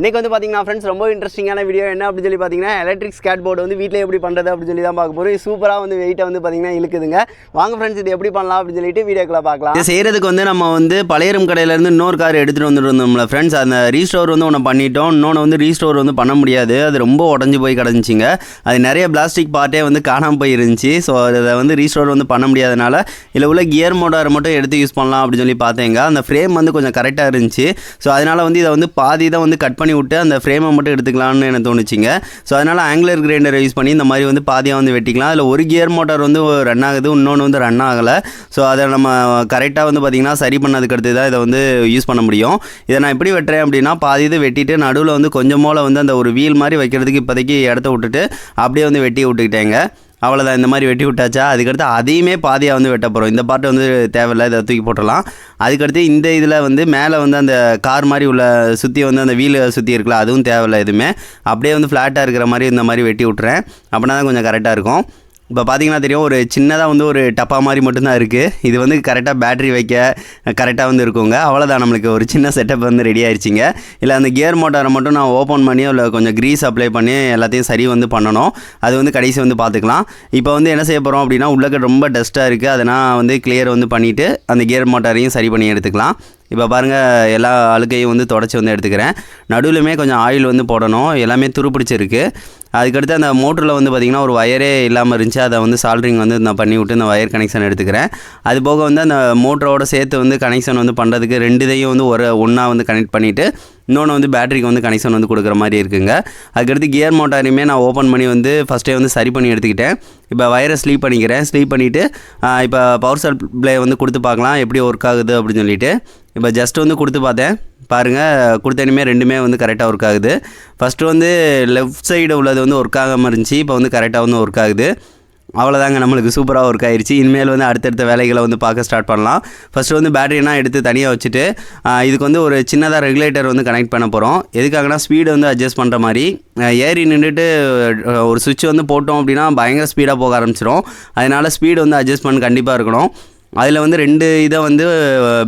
இன்றைக்கி வந்து பார்த்தீங்கன்னா ஃப்ரெண்ட்ஸ் ரொம்ப இன்ட்ரெஸ்டிங்கான வீடியோ என்ன அப்படின்னு சொல்லி பார்த்தீங்கன்னா எலக்ட்ரிக் ஸ்கேட் போர்டு வந்து வீட்டில் எப்படி பண்ணுறது அப்படின்னு சொல்லி தான் பார்க்க போகிறோம். சூப்பராக வந்து வெயிட்டை வந்து பார்த்தீங்கன்னா இழுக்குதுங்க. வாங்க ஃப்ரெண்ட்ஸ் இது எப்படி பண்ணலாம் அப்படின்னு சொல்லிட்டு வீடியோக்குள்ள பார்க்கலாம். இது செய்கிறதுக்கு வந்து நம்ம வந்து பழையரும் கடையிலேருந்து இன்னொரு கார் எடுத்துகிட்டு வந்துட்டு இருந்தோம்ல ஃப்ரெண்ட்ஸ். அந்த ரீஸ்டோர் வந்து ஒன்று பண்ணிட்டோம். இன்னொன்று வந்து ரீஸ்டோர் வந்து பண்ண முடியாது, அது ரொம்ப உடஞ்சி போய் கிடந்துச்சிங்க. அது நிறைய பிளாஸ்டிக் பார்ட்டே வந்து காணாமல் போய் இருந்துச்சு. ஸோ அதை வந்து ரீஸ்டோர் வந்து பண்ண முடியாதனால இதில் உள்ள கியர் மோட்டாரை மட்டும் எடுத்து யூஸ் பண்ணலாம் அப்படின்னு சொல்லி பார்த்தேங்க. அந்த ஃப்ரேம் வந்து கொஞ்சம் கரெக்டாக இருந்துச்சு. ஸோ அதனால் வந்து இதை வந்து பாதி தான் வந்து கட் பண்ணி விட்டு அந்த ஃப்ரேமை மட்டும் எடுத்துக்கலாம்னு எனக்கு தோணுச்சிங்க. ஸோ அதனால் ஆங்குலர் கிரைண்டரை யூஸ் பண்ணி இந்த மாதிரி வந்து பாதியாக வந்து வெட்டிக்கலாம். அதில் ஒரு கியர் மோட்டார் வந்து ரன் ஆகுது, இன்னொன்று வந்து ரன் ஆகலை. ஸோ அதை நம்ம கரெக்டாக வந்து பார்த்திங்கன்னா சரி பண்ணதுக்கு அடுத்து தான் இதை வந்து யூஸ் பண்ண முடியும். இதை நான் எப்படி வெட்டுறேன் அப்படின்னா, பாதி இது வெட்டிட்டு நடுவில் வந்து கொஞ்சம் போல் வந்து அந்த ஒரு வீல் மாதிரி வைக்கிறதுக்கு இப்போதைக்கு இடத்த விட்டுட்டு அப்படியே வந்து வெட்டி விட்டுக்கிட்டேங்க. அவ்வளோதான், இந்த மாதிரி வெட்டி விட்டாச்சா. அதுக்கடுத்து அதையுமே பாதியாக வந்து வெட்ட போகிறோம். இந்த பார்ட்டு வந்து தேவையில்லை, இதை தூக்கி போட்டுடலாம். அதுக்கடுத்து இந்த இதில் வந்து மேலே வந்து அந்த கார் மாதிரி உள்ள சுற்றி வந்து அந்த வீல் சுற்றி இருக்குல்ல, அதுவும் தேவையில்லை எதுவுமே. அப்படியே வந்து ஃப்ளாட்டாக இருக்கிற மாதிரி இந்த மாதிரி வெட்டி விட்டுறேன். அப்படின்னா தான் கொஞ்சம் கரெக்டாக இருக்கும். இப்போ பார்த்தீங்கன்னா தெரியும், ஒரு சின்னதாக வந்து ஒரு டப்பா மாதிரி மட்டும்தான் இருக்குது. இது வந்து கரெக்டாக பேட்ரி வைக்க கரெக்டாக வந்து இருக்குங்க. அவ்வளோதான், நம்மளுக்கு ஒரு சின்ன செட்டப் வந்து ரெடி ஆயிடுச்சிங்க. இல்லை அந்த கியர் மோட்டாரை மட்டும் நான் ஓப்பன் பண்ணி இல்லை கொஞ்சம் க்ரீஸ் அப்ளை பண்ணி எல்லாத்தையும் சரி வந்து பண்ணணும். அது வந்து கடைசி வந்து பார்த்துக்கலாம். இப்போ வந்து என்ன செய்ய போகிறோம் அப்படின்னா, உள்ளக்க ரொம்ப டஸ்ட்டாக இருக்குது, அதை நான் வந்து கிளியர் வந்து பண்ணிவிட்டு அந்த கியர் மோட்டாரையும் சரி பண்ணி எடுத்துக்கலாம். இப்போ பாருங்கள், எல்லா அழுக்கையும் வந்து தொடச்சி வந்து எடுத்துக்கிறேன். நடுவிலுமே கொஞ்சம் ஆயில் வந்து போடணும், எல்லாமே துருப்பிடிச்சிருக்கு. அதுக்கடுத்து அந்த மோட்டரில் வந்து பார்த்திங்கன்னா ஒரு வயரே இல்லாமல் இருந்துச்சு, அதை வந்து சால்ட்ரிங் வந்து நான் பண்ணி விட்டு இந்த வயர் கனெக்ஷன் எடுத்துக்கிறேன். அது போக வந்து அந்த மோட்டரோட சேர்த்து வந்து கனெக்ஷன் வந்து பண்ணுறதுக்கு ரெண்டு இதையும் வந்து ஒன்றா வந்து கனெக்ட் பண்ணிவிட்டு இன்னொன்று வந்து பேட்டரிக்கு வந்து கனெக்ஷன் வந்து கொடுக்குற மாதிரி இருக்குங்க. அதுக்கடுத்து கியர் மோட்டாரையுமே நான் ஓப்பன் பண்ணி வந்து ஃபஸ்ட்டே வந்து சரி பண்ணி எடுத்துக்கிட்டேன். இப்போ வயரை ஸ்லீப் பண்ணிக்கிறேன். ஸ்லீப் பண்ணிவிட்டு இப்போ பவர் சப்ளை வந்து கொடுத்து பார்க்கலாம் எப்படி ஒர்க் ஆகுது அப்படின்னு சொல்லிட்டு. இப்போ ஜஸ்ட் வந்து கொடுத்து பார்த்தேன். பாருங்கள், கொடுத்தனுமே ரெண்டுமே வந்து கரெக்டாக ஒர்க் ஆகுது. ஃபஸ்ட்டு வந்து லெஃப்ட் சைடு உள்ளது வந்து ஒர்க் ஆகாமல் இருந்துச்சு, இப்போ வந்து கரெக்டாக வந்து ஒர்க் ஆகுது. அவ்வளோதாங்க, நம்மளுக்கு சூப்பராக ஒர்க் ஆயிடுச்சு. இனிமேல் வந்து அடுத்தடுத்த வேலைகளை வந்து பார்க்க ஸ்டார்ட் பண்ணலாம். ஃபஸ்ட்டு வந்து பேட்டரியெல்லாம் எடுத்து தனியாக வச்சுட்டு இதுக்கு வந்து ஒரு சின்னதாக ரெகுலேட்டர் வந்து கனெக்ட் பண்ண போகிறோம். எதுக்காகனா ஸ்பீடு வந்து அட்ஜஸ்ட் பண்ணுற மாதிரி. ஏறி நின்றுட்டு ஒரு சுவிட்ச் வந்து போட்டோம் அப்படின்னா பயங்கர ஸ்பீடாக போக ஆரம்பிச்சிடும். அதனால் ஸ்பீடு வந்து அட்ஜஸ்ட்மெண்ட் கண்டிப்பாக இருக்கணும். அதில் வந்து ரெண்டு இதை வந்து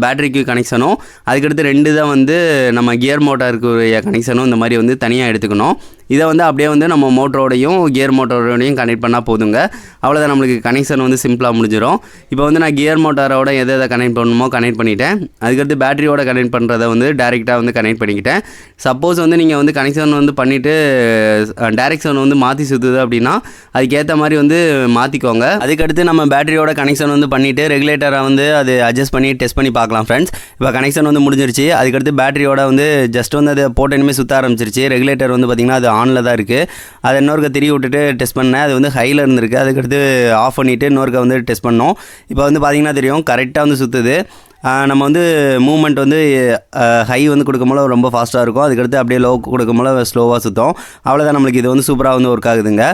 பேட்டரிக்கு கனெக்ஷனும், அதுக்கடுத்து ரெண்டு இதை வந்து நம்ம கியர் மோட்டாருக்கு கனெக்ஷனும் இந்த மாதிரி வந்து தனியாக எடுத்துக்கணும். இதை வந்து அப்படியே வந்து நம்ம மோட்டரோடையும் கியர் மோட்டரோடையும் கனெக்ட் பண்ணால் போதுங்க. அவ்வளோதான், நம்மளுக்கு கனெக்ஷன் வந்து சிம்பிளாக முடிஞ்சிடும். இப்போ வந்து நான் கியர் மோட்டாரோட எதை கனெக்ட் பண்ணணுமோ கனெக்ட் பண்ணிவிட்டேன். அதுக்கடுத்து பேட்டரியோட கனெக்ட் பண்ணுறதை வந்து டேரெக்டாக வந்து கனெக்ட் பண்ணிக்கிட்டேன். சப்போஸ் வந்து நீங்கள் வந்து கனெக்ஷன் வந்து பண்ணிவிட்டு டேரெக்ஷன் வந்து மாற்றி சுற்றுது அப்படின்னா அதுக்கேற்ற மாதிரி வந்து மாற்றிக்கோங்க. அதுக்கடுத்து நம்ம பேட்டரியோட கனெக்ஷன் வந்து பண்ணிவிட்டு ரெகுலேட்டரை வந்து அது அட்ஜஸ்ட் பண்ணி டெஸ்ட் பண்ணி பார்க்கலாம் ஃப்ரெண்ட்ஸ். இப்போ கனெக்ஷன் வந்து முடிஞ்சிருச்சு. அதுக்கடுத்து பேட்டரியோட வந்து ஜஸ்ட் வந்து அதை போட்ட இனிமேல் சுற்ற ஆரம்பிச்சிருச்சு. ரெகுலேட்டர் வந்து பார்த்திங்கன்னா அது ஆனில் தான் இருக்குது. அதை இன்னொருக்க திரி விட்டுட்டு டெஸ்ட் பண்ணேன். அது வந்து ஹையில் இருந்திருக்கு. அதுக்கடுத்து ஆஃப் பண்ணிவிட்டு இன்னொருக்க வந்து டெஸ்ட் பண்ணோம். இப்போ வந்து பார்த்திங்கன்னா தெரியும், கரெக்டாக வந்து சுற்றுது. நம்ம வந்து மூவ்மெண்ட் வந்து ஹை வந்து கொடுக்கும்போது ரொம்ப ஃபாஸ்ட்டாக இருக்கும். அதுக்கடுத்து அப்படியே லோ கொடுக்கும்போது ஸ்லோவாக சுற்றும். அவ்வளோதான், நம்மளுக்கு இது வந்து சூப்பராக வந்து ஒர்க் ஆகுதுங்க.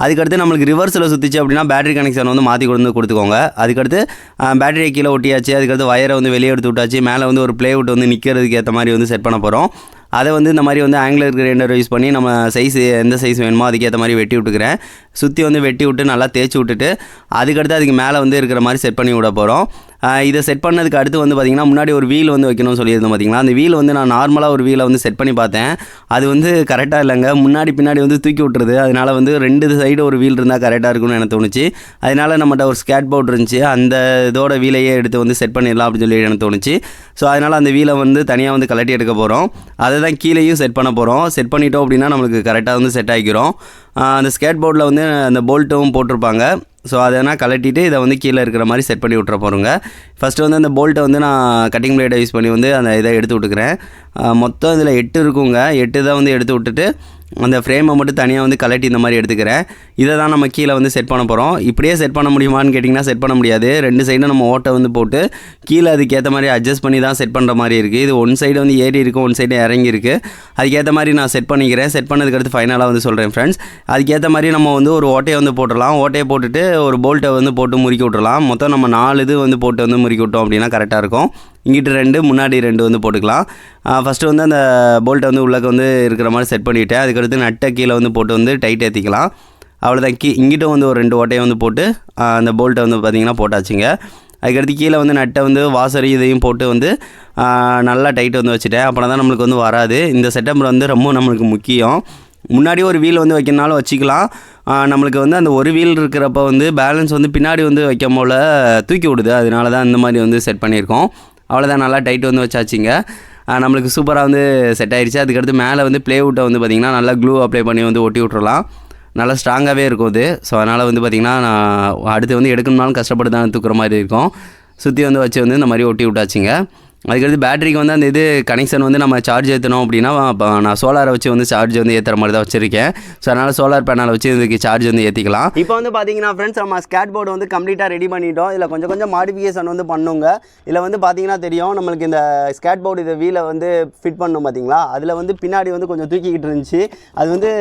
அதுக்கடுத்து நம்மளுக்கு ரிவர்ஸில் சுற்றிச்சு அப்படின்னா பேட்டரி கனெக்ஷன் வந்து மாற்றி கொடுத்துக்கோங்க. அதுக்கடுத்து பேட்டரியை கீழே ஒட்டியாச்சு. அதுக்கடுத்து வயரை வந்து வெளியே எடுத்து விட்டாச்சு. மேலே வந்து ஒரு பிளேவுட் வந்து நிற்கிறதுக்கு ஏற்ற மாதிரி வந்து செட் பண்ண போகிறோம். அதை வந்து இந்த மாதிரி வந்து ஆங்குலர் கிரைண்டர் யூஸ் பண்ணி நம்ம சைஸ் எந்த சைஸ் வேணுமோ அதுக்கேற்ற மாதிரி வெட்டி விட்டுக்கிறேன். சுற்றி வந்து வெட்டி விட்டு நல்லா தேய்ச்சி விட்டுட்டு அதுக்கடுத்து அதுக்கு மேலே வந்து இருக்கிற மாதிரி செட் பண்ணி விட போகிறோம். இதை செட் பண்ணதுக்கு அடுத்து வந்து பார்த்திங்கன்னா முன்னாடி ஒரு வீல் வந்து வைக்கணும்னு சொல்லியிருந்தோம் பார்த்திங்களா. அந்த வீல் வந்து நான் நார்மலாக ஒரு வீலை வந்து செட் பண்ணி பார்த்தேன். அது வந்து கரெக்டாக இல்லைங்க, முன்னாடி பின்னாடி வந்து தூக்கி விட்டுருது. அதனால் வந்து ரெண்டு சைடு ஒரு வீல் இருந்தால் கரெக்டாக இருக்கும்னு எனக்கு தோணுச்சு. அதனால் நம்மகிட்ட ஒரு ஸ்கேட் போர்டு இருந்துச்சு, அந்த இதோட வீலையே எடுத்து வந்து செட் பண்ணிடலாம் அப்படின்னு சொல்லி எனக்கு தோணுச்சு. ஸோ அதனால் அந்த வீலை வந்து தனியாக வந்து கலட்டி எடுக்க போகிறோம். அதை தான் கீழேயும் செட் பண்ண போகிறோம். செட் பண்ணிட்டோம் அப்படின்னா நம்மளுக்கு கரெக்டாக வந்து செட் ஆகிக்கிறோம். அந்த ஸ்கேட் போர்டில் வந்து அந்த போல்ட்டும் போட்டிருப்பாங்க. ஸோ அதனால் கலட்டிட்டு இதை வந்து கீழே இருக்கிற மாதிரி செட் பண்ணி விட்டுற போகிறோங்க. ஃபஸ்ட்டு வந்து அந்த போல்ட்டை வந்து நான் கட்டிங் பிளேடை யூஸ் பண்ணி வந்து அந்த இதை எடுத்து விட்டுக்கிறேன். மொத்தம் இதில் 8 இருக்குங்க. 8 தான் வந்து எடுத்து விட்டுட்டு அந்த ஃப்ரேமை மட்டும் தனியாக வந்து கலட்டி இந்த மாதிரி எடுத்துக்கிறேன். இதை தான் நம்ம கீழே வந்து செட் பண்ண போகிறோம். இப்படியே செட் பண்ண முடியுமான்னு கேட்டிங்கன்னா செட் பண்ண முடியாது. ரெண்டு சைடும் நம்ம ஓட்டை வந்து போட்டு கீழே அதுக்கேற்ற மாதிரி அட்ஜஸ்ட் பண்ணி தான் செட் பண்ணுற மாதிரி இருக்குது. இது ஒன் சைடு வந்து ஏறி இருக்கும், ஒன் சைடு இறங்கி இருக்குது. அதுக்கேற்ற மாதிரி நான் செட் பண்ணிக்கிறேன். செட் பண்ணதுக்கடுத்து ஃபைனலாக வந்து சொல்கிறேன் ஃப்ரெண்ட்ஸ். அதுக்கேற்ற மாதிரி நம்ம வந்து ஒரு ஓட்டையை வந்து போட்டுடலாம். ஓட்டையை போட்டுட்டு ஒரு போல்ட்டை வந்து போட்டு முறுக்கி விட்டுறலாம். மொத்தம் நம்ம 4 இது வந்து போட்டு வந்து முறுக்கி விட்டோம் அப்படின்னா கரெக்டாக இருக்கும். இங்கிட்டு 2 முன்னாடி 2 வந்து போட்டுக்கலாம். ஃபஸ்ட்டு வந்து அந்த போல்ட்டை வந்து உள்ளக்க வந்து இருக்கிற மாதிரி செட் பண்ணிவிட்டேன். அதுக்கடுத்து நட்டை கீழே வந்து போட்டு வந்து டைட் ஏற்றிக்கலாம். அவ்வளோதான். இங்கிட்டும் வந்து ஒரு 2 ஓட்டையை வந்து போட்டு அந்த போல்ட்டை வந்து பார்த்திங்கன்னா போட்டாச்சுங்க. அதுக்கடுத்து கீழே வந்து நட்டை வந்து வாசரி இதையும் போட்டு வந்து நல்லா டைட் வந்து வச்சுட்டேன். அப்புறம் தான் நம்மளுக்கு வந்து வராது. இந்த செட்டப் வந்து ரொம்ப நம்மளுக்கு முக்கியம். முன்னாடி ஒரு வீல் வந்து வைக்கணுனாலும் வச்சுக்கலாம். நம்மளுக்கு வந்து அந்த ஒரு வீல் இருக்கிறப்ப வந்து பேலன்ஸ் வந்து பின்னாடி வந்து வைக்கும் போல் தூக்கி விடுது. அதனால தான் இந்த மாதிரி வந்து செட் பண்ணியிருக்கோம். அவ்வளோதான், நல்லா டைட் வந்து வச்சாச்சிங்க. நம்மளுக்கு சூப்பராக வந்து செட் ஆகிடுச்சு. அதுக்கடுத்து மேலே வந்து ப்ளேவுட்டை வந்து பார்த்திங்கன்னா நல்லா க்ளூ அப்ளை பண்ணி வந்து ஒட்டி விட்றலாம். நல்லா ஸ்ட்ராங்காகவே இருக்கும் அது. ஸோ அதனால் வந்து பார்த்திங்கன்னா நான் அடுத்து வந்து எடுக்கணும்னாலும் கஷ்டப்பட்டு தான் தூக்குற மாதிரி இருக்கும். சுற்றி வந்து வச்சு வந்து இந்த மாதிரி ஒட்டி விட்டாச்சுங்க. அதுக்கடுத்து பேட்டரிக்கு வந்து அந்த இது கனெக்ஷன் வந்து நம்ம சார்ஜ் ஏற்றணும் அப்படின்னா இப்போ நான் சோலாரை வச்சு வந்து சார்ஜ் வந்து ஏற்றுற மாதிரி தான் வச்சுருக்கேன். ஸோ அதனால் சோலார் பேனலை வச்சு இதுக்கு சார்ஜ் வந்து ஏற்றிக்கலாம். இப்போ வந்து பார்த்தீங்கன்னா ஃப்ரெண்ட்ஸ், நம்ம ஸ்கேட் போர்டு வந்து கம்ப்ளீட்டாக ரெடி பண்ணிட்டோம். இதில் கொஞ்சம் கொஞ்சம் மாடிஃபிகேஷன் வந்து பண்ணுங்க. இதில் வந்து பார்த்தீங்கன்னா தெரியும், நம்மளுக்கு இந்த ஸ்கேட் போர்டு இதை வீலை வந்து ஃபிட் பண்ணணும் பார்த்தீங்களா, அதில் வந்து பின்னாடி வந்து கொஞ்சம் தூக்கிக்கிட்டு இருந்துச்சு. அது வந்து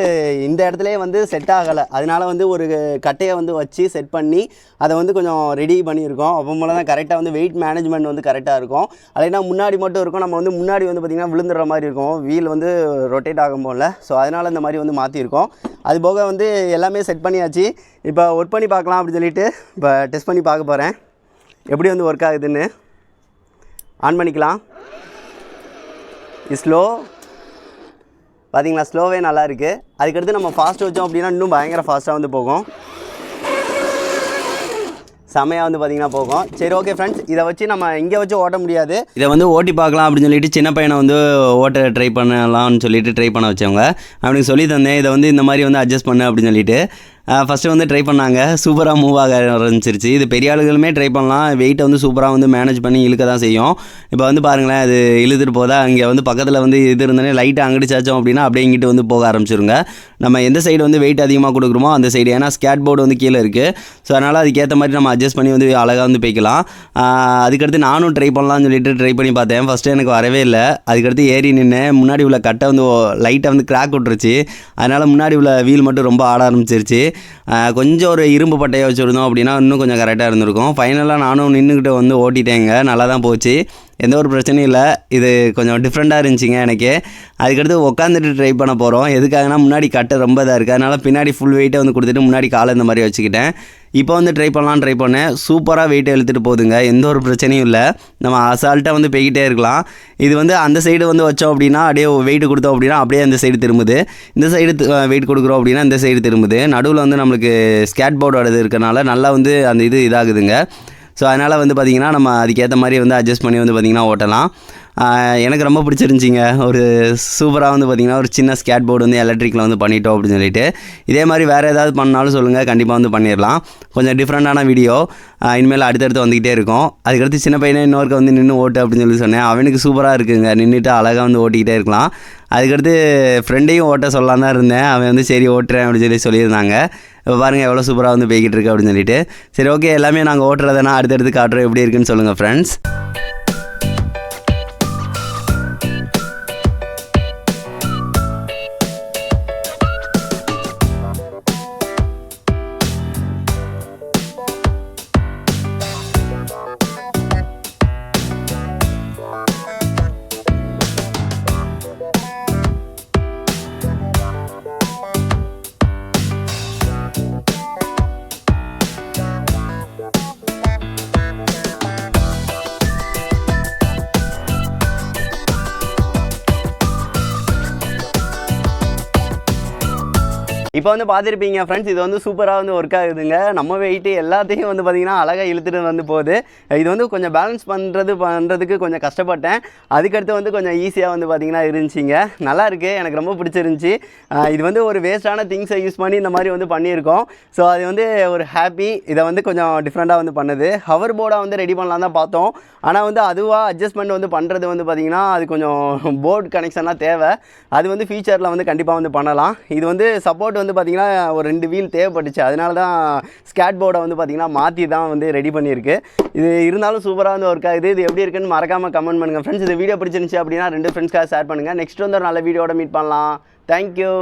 இந்த இடத்துலேயே வந்து செட் ஆகலை. அதனால வந்து ஒரு கட்டையை வந்து வச்சு செட் பண்ணி அதை வந்து கொஞ்சம் ரெடி பண்ணியிருக்கோம். அப்போ போல தான் கரெக்டாக வந்து வெயிட் மேனேஜ்மெண்ட் வந்து கரெக்டாக இருக்கும். ஏன்னா முன்னாடி மட்டும் இருக்கும், நம்ம வந்து முன்னாடி வந்து பார்த்திங்கன்னா விழுந்துடுற மாதிரி இருக்கும், வீல் வந்து ரொட்டேட் ஆகும் போல. ஸோ அதனால் இந்த மாதிரி வந்து மாற்றிருக்கோம். அது போக வந்து எல்லாமே செட் பண்ணியாச்சு. இப்போ ஒர்க் பண்ணி பார்க்கலாம் அப்படின்னு சொல்லிட்டு இப்போ டெஸ்ட் பண்ணி பார்க்க போகிறேன் எப்படி வந்து ஒர்க் ஆகுதுன்னு. ஆன் பண்ணிக்கலாம். ஸ்லோ பார்த்திங்களா, ஸ்லோவே நல்லா இருக்குது. அதுக்கடுத்து நம்ம ஃபாஸ்ட் வச்சோம் அப்படின்னா இன்னும் பயங்கர ஃபாஸ்ட்டாக வந்து போகும், செமையாக வந்து பார்த்திங்கன்னா போகும். சரி, ஓகே ஃப்ரெண்ட்ஸ், இதை வச்சு நம்ம இங்கே வச்சு ஓட்ட முடியாது, இதை வந்து ஓட்டி பார்க்கலாம் அப்படின்னு சொல்லிட்டு சின்ன பையனை வந்து ஓட்ட ட்ரை பண்ணலாம்னு சொல்லிட்டு ட்ரை பண்ண வச்சவங்க அப்படின்னு சொல்லி தந்தேன். இதை வந்து இந்த மாதிரி வந்து அட்ஜஸ்ட் பண்ணு அப்படின்னு சொல்லிட்டு ஃபஸ்ட்டு வந்து ட்ரை பண்ணாங்க. சூப்பராக மூவ் ஆக ஆரம்பிச்சிருச்சு. இது பெரிய ஆளுகளுமே ட்ரை பண்ணலாம். வெயிட்டை வந்து சூப்பராக வந்து மேனேஜ் பண்ணி இழுக்க தான் செய்யும். இப்போ வந்து பாருங்களேன், அது இழுத்துட்டு போதா, இங்கே வந்து பக்கத்தில் வந்து இது இருந்தோடனே லைட்டாக அங்கிடிச்சாச்சோம் அப்படின்னா அப்படியே இங்கிட்டு வந்து போக ஆரம்பிச்சிருங்க. நம்ம எந்த சைடு வந்து வெயிட் அதிகமாக கொடுக்குறோமோ அந்த சைடு, ஏன்னா ஸ்கேட் போர்டு வந்து கீழே இருக்குது. ஸோ அதனால் அதுக்கேற்ற மாதிரி நம்ம அட்ஜஸ்ட் பண்ணி வந்து அழகாக வந்து போய்க்கலாம். அதுக்கடுத்து நானும் ட்ரை பண்ணலாம்னு சொல்லிட்டு ட்ரை பண்ணி பார்த்தேன். ஃபஸ்ட்டு எனக்கு வரவே இல்லை. அதுக்கடுத்து ஏறி நின்று முன்னாடி உள்ள கட்டை வந்து லைட்டாக வந்து கிராக் விட்டுருச்சு. அதனால் முன்னாடி உள்ள வீல் மட்டும் ரொம்ப ஆட ஆரம்பிச்சிருச்சு. கொஞ்சம் ஒரு இரும்பு பட்டையை வச்சுருந்தோம் அப்படின்னா இன்னும் கொஞ்சம் கரெக்டாக இருந்திருக்கும். ஃபைனலாக நானும் நின்றுக்கிட்டு வந்து ஓட்டிட்டேங்க. நல்லா தான் போச்சு, எந்த ஒரு பிரச்சனையும் இல்லை. இது கொஞ்சம் டிஃப்ரெண்ட்டாக இருந்துச்சுங்க எனக்கு. அதுக்கடுத்து உட்காந்துட்டு ட்ரை பண்ண போகிறோம். எதுக்காகனா முன்னாடி கட்டை ரொம்ப இதாக இருக்குது, அதனால் பின்னாடி ஃபுல் வெயிட்டை வந்து கொடுத்துட்டு முன்னாடி காலை இந்த மாதிரி வச்சுக்கிட்டேன். இப்போ வந்து ட்ரை பண்ணேன். சூப்பராக வெயிட்டை இழுத்துட்டு போகுதுங்க, எந்த ஒரு பிரச்சனையும் இல்லை. நம்ம அசால்ட்டாக வந்து போய்கிட்டே இருக்கலாம். இது வந்து அந்த சைடு வந்து வச்சோம் அப்படின்னா அப்படியே வெயிட் கொடுத்தோம் அப்படின்னா அப்படியே அந்த சைடு திரும்புது. இந்த சைடு வெயிட் கொடுக்குறோம் அப்படின்னா இந்த சைடு திரும்புது. நடுவில் வந்து நம்மளுக்கு ஸ்கேட் போர்டோட இது இருக்கிறனால நல்லா வந்து அந்த இது இதாகுதுங்க. ஸோ அதனால் வந்து பார்த்திங்கன்னா நம்ம அதுக்கேற்ற மாதிரி வந்து அட்ஜஸ்ட் பண்ணி வந்து பார்த்திங்கன்னா ஓட்டலாம். எனக்கு ரொம்ப பிடிச்சிருந்துச்சிங்க. ஒரு சூப்பராக வந்து பார்த்திங்கன்னா ஒரு சின்ன ஸ்கேட் போர்டு வந்து எலக்ட்ரிக்கில் வந்து பண்ணிட்டோம் அப்படின்னு சொல்லிட்டு. இதே மாதிரி வேறு ஏதாவது பண்ணாலும் சொல்லுங்கள், கண்டிப்பாக வந்து பண்ணிடலாம். கொஞ்சம் டிஃப்ரெண்ட்டான வீடியோ இனிமேல் அடுத்தடுத்து வந்துக்கிட்டே இருக்கும். அதுக்கடுத்து சின்ன பையனை இன்னொருக்க வந்து நின்று ஓட்டு அப்படின்னு சொல்லி சொன்னேன். அவனுக்கு சூப்பராக இருக்குங்க, நின்றுட்டு அழகாக வந்து ஓட்டிக்கிட்டே இருக்கலாம். அதுக்கடுத்து ஃப்ரெண்டையும் ஓட்ட சொல்லலாம் தான் இருந்தேன். அவன் வந்து சரி ஓட்டுறேன் அப்படின்னு சொல்லியிருந்தாங்க. இப்போ பாருங்கள் எவ்வளோ சூப்பராக வந்து போய்கிட்டு இருக்கு அப்படின்னு சொல்லிட்டு. சரி, ஓகே, எல்லாமே நாங்கள் ஓட்டுறதுனா அடுத்தடுத்து காட்டுறோம், எப்படி இருக்குன்னு சொல்லுங்கள் ஃப்ரெண்ட்ஸ். இப்போ வந்து பார்த்துருப்பீங்க ஃப்ரெண்ட்ஸ், இது வந்து சூப்பராக வந்து ஒர்க் ஆகுதுங்க. நம்ம வெயிட்டு எல்லாத்தையும் வந்து பார்த்திங்கன்னா அழகாக இழுத்துட்டு வந்து போகுது. இது வந்து கொஞ்சம் பேலன்ஸ் பண்ணுறதுக்கு கொஞ்சம் கஷ்டப்பட்டேன். அதுக்கடுத்து வந்து கொஞ்சம் ஈஸியாக வந்து பார்த்திங்கன்னா இருந்துச்சிங்க. நல்லா இருக்குது, எனக்கு ரொம்ப பிடிச்சிருந்துச்சி. இது வந்து ஒரு வேஸ்ட்டான திங்ஸை யூஸ் பண்ணி இந்த மாதிரி வந்து பண்ணியிருக்கோம். ஸோ அது வந்து ஒரு ஹாப்பி. இதை வந்து கொஞ்சம் டிஃப்ரெண்ட்டாக வந்து பண்ணுது. ஹவர் போர்டாக வந்து ரெடி பண்ணலாம் தான் பார்த்தோம். ஆனால் வந்து அதுவாக அட்ஜஸ்ட்மெண்ட் வந்து பண்ணுறது வந்து பார்த்திங்கன்னா அது கொஞ்சம் போர்டு கனெக்ஷன்லாம் தேவை. அது வந்து ஃபியூச்சரில் வந்து கண்டிப்பாக வந்து பண்ணலாம். இது வந்து சப்போர்ட் வந்து பார்த்திங்கன்னா ஒரு 2 வீல் தேவைப்பட்டுச்சு. அதனால தான் ஸ்கேட் போர்டை வந்து பார்த்திங்கன்னா மாற்றி தான் வந்து ரெடி பண்ணியிருக்கு. இது இருந்தாலும் சூப்பராக வந்து ஒர்க் ஆகுது. இது எப்படி இருக்குன்னு மறக்காமல் கமெண்ட் பண்ணுங்கள் ஃப்ரெண்ட்ஸ். இந்த வீடியோ பிடிச்சிருந்துச்சு அப்படின்னா 2 ஃப்ரெண்ட்ஸ்க்காக ஷேர் பண்ணுங்கள். நெக்ஸ்ட் வந்து ஒரு நல்ல வீடியோட மீட் பண்ணலாம். தேங்க்யூ.